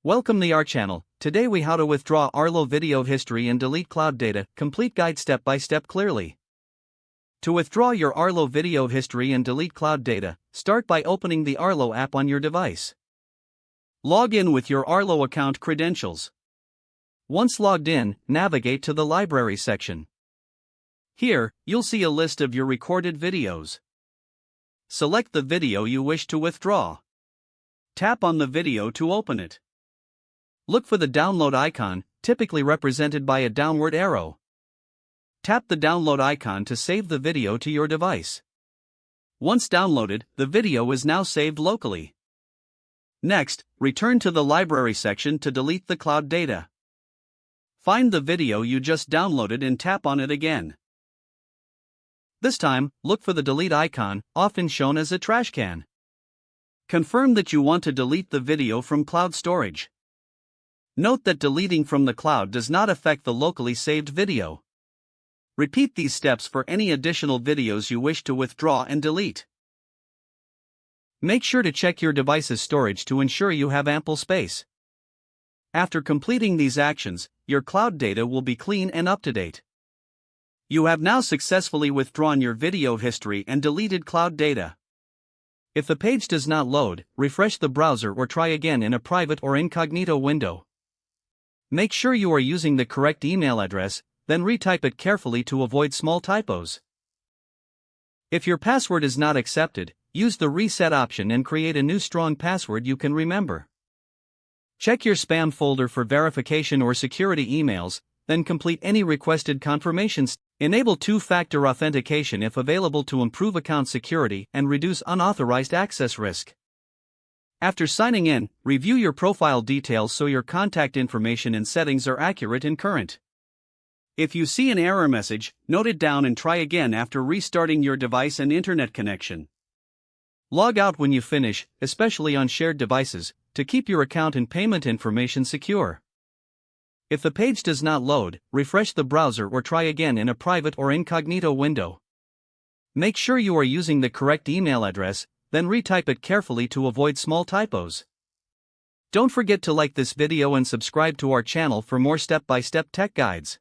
Welcome to our channel. Today we how to withdraw Arlo video history and delete cloud data, complete guide step by step clearly. To withdraw your Arlo video history and delete cloud data, start by opening the Arlo app on your device. Log in with your Arlo account credentials. Once logged in, navigate to the library section. Here, you'll see a list of your recorded videos. Select the video you wish to withdraw. Tap on the video to open it. Look for the download icon, typically represented by a downward arrow. Tap the download icon to save the video to your device. Once downloaded, the video is now saved locally. Next, return to the library section to delete the cloud data. Find the video you just downloaded and tap on it again. This time, look for the delete icon, often shown as a trash can. Confirm that you want to delete the video from cloud storage. Note that deleting from the cloud does not affect the locally saved video. Repeat these steps for any additional videos you wish to withdraw and delete. Make sure to check your device's storage to ensure you have ample space. After completing these actions, your cloud data will be clean and up to date. You have now successfully withdrawn your video history and deleted cloud data. If the page does not load, refresh the browser or try again in a private or incognito window. Make sure you are using the correct email address, then retype it carefully to avoid small typos. If your password is not accepted, use the reset option and create a new strong password you can remember. Check your spam folder for verification or security emails, then complete any requested confirmations. Enable two-factor authentication if available to improve account security and reduce unauthorized access risk. After signing in, review your profile details so your contact information and settings are accurate and current. If you see an error message, note it down and try again after restarting your device and internet connection. Log out when you finish, especially on shared devices, to keep your account and payment information secure. If the page does not load, refresh the browser or try again in a private or incognito window. Make sure you are using the correct email address, then retype it carefully to avoid small typos. Don't forget to like this video and subscribe to our channel for more step-by-step tech guides.